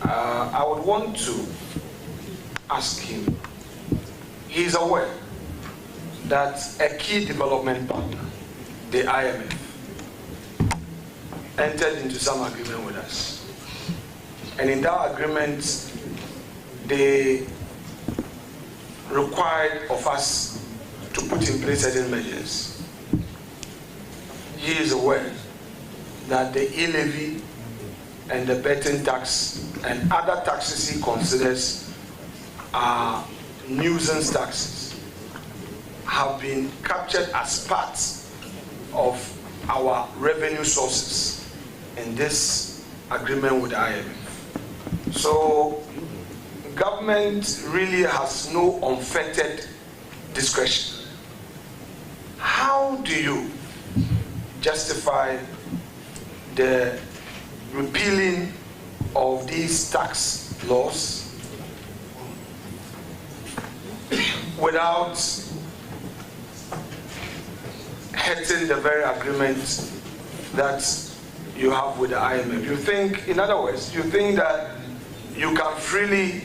I would want to ask him, he's aware that a key development partner, the IMF, entered into some agreement with us. And in that agreement, they required of us to put in place certain measures. He is aware that the e-levy and the betting tax and other taxes he considers are nuisance taxes have been captured as part of our revenue sources in this agreement with the IMF. So government really has no unfettered discretion. How do you justify the repealing of these tax laws without hurting the very agreement that you have with the IMF? You think, in other words, you think that you can freely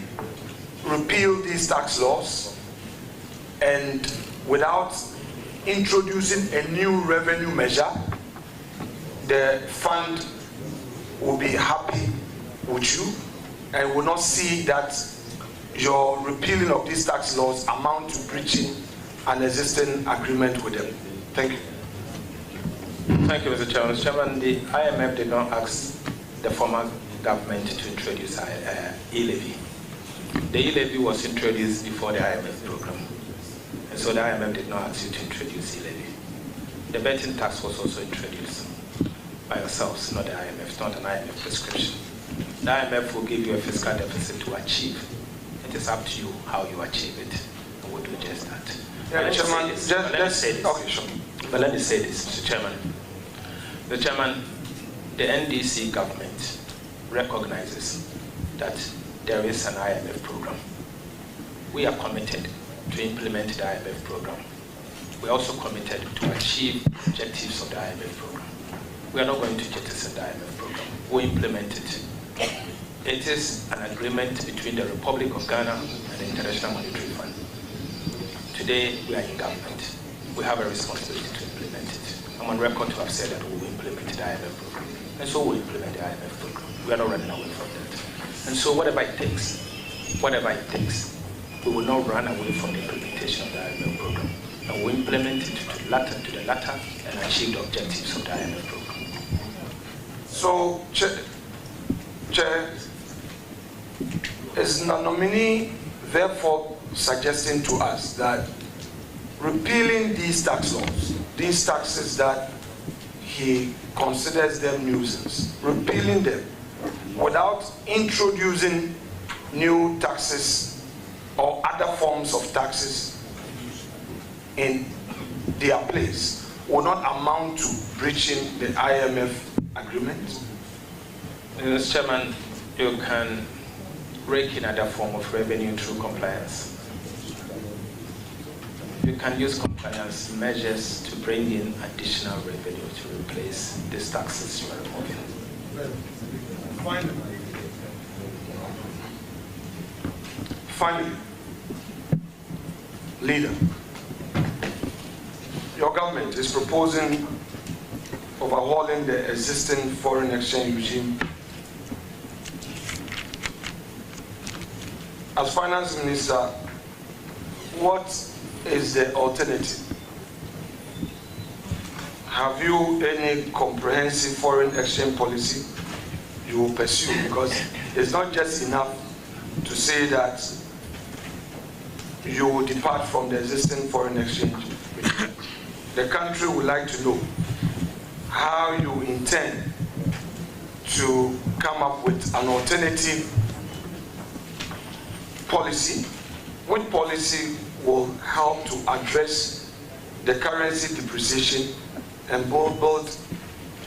repeal these tax laws and without introducing a new revenue measure, the fund will be happy with you and will not see that your repealing of these tax laws amount to breaching an existing agreement with them? Thank you. Thank you, Mr. Chairman. Mr. Chairman, the IMF did not ask the former government to introduce e-levy. The e-levy was introduced before the IMF program. And so the IMF did not ask you to introduce e-levy. The betting tax was also introduced by yourselves, not the IMF. It's not an IMF prescription. The IMF will give you a fiscal deficit to achieve. It is up to you how you achieve it. And we'll do just that. Yeah, Chairman, let me say this. Okay, sure. But let me say this, Mr. Chairman. Mr. Chairman, the NDC government recognizes that there is an IMF program. We are committed to implement the IMF program. We are also committed to achieve objectives of the IMF program. We are not going to jettison the IMF program. We implement it. It is an agreement between the Republic of Ghana and the International Monetary Fund. Today, we are in government. We have a responsibility to implement it. I'm on record to have said that we will implement the IMF program. And so we'll implement the IMF program. We are not running away from that. And so whatever it takes, we will not run away from the implementation of the IMF program. And we'll implement it to the latter and achieve the objectives of the IMF program. So, Chair, is the nominee therefore suggesting to us that repealing these tax laws, these taxes that he considers them nuisance, repealing them without introducing new taxes or other forms of taxes in their place will not amount to breaching the IMF agreement? Mr. Chairman, you can rake in other form of revenue through compliance. You can use compliance measures to bring in additional revenue to replace these taxes you are removing. Finally, leader, your government is proposing overhauling the existing foreign exchange regime. As finance minister, what is the alternative? Have you any comprehensive foreign exchange policy you will pursue? Because it's not just enough to say that you will depart from the existing foreign exchange. The country would like to know how you intend to come up with an alternative policy. What policy will help to address the currency depreciation and build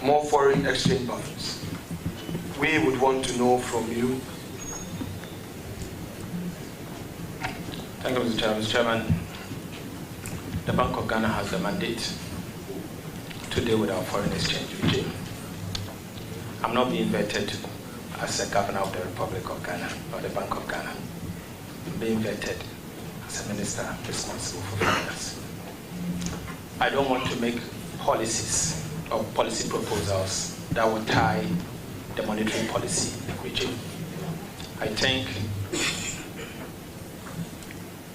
more foreign exchange buffers? We would want to know from you. Thank you, Mr. Chairman. Mr. Chairman, the Bank of Ghana has a mandate to deal with our foreign exchange regime. I'm not being vetted as a governor of the Republic of Ghana, or the Bank of Ghana, being vetted as a minister responsible for finance. I don't want to make policies or policy proposals that will tie the monetary policy regime. I think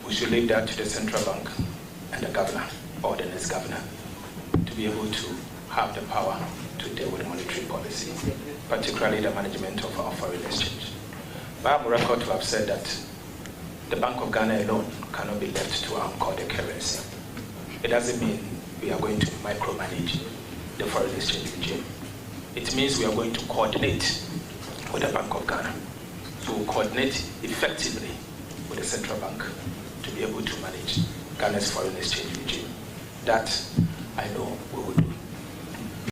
we should leave that to the central bank and the governor, or the next governor, to be able to have the power to deal with monetary policy, particularly the management of our foreign exchange. But I have a record to have said that the Bank of Ghana alone cannot be left to anchor the currency. It doesn't mean we are going to micromanage the foreign exchange regime. It means we are going to coordinate with the Bank of Ghana. So we'll coordinate effectively with the central bank to be able to manage Ghana's foreign exchange regime. That I know we will do.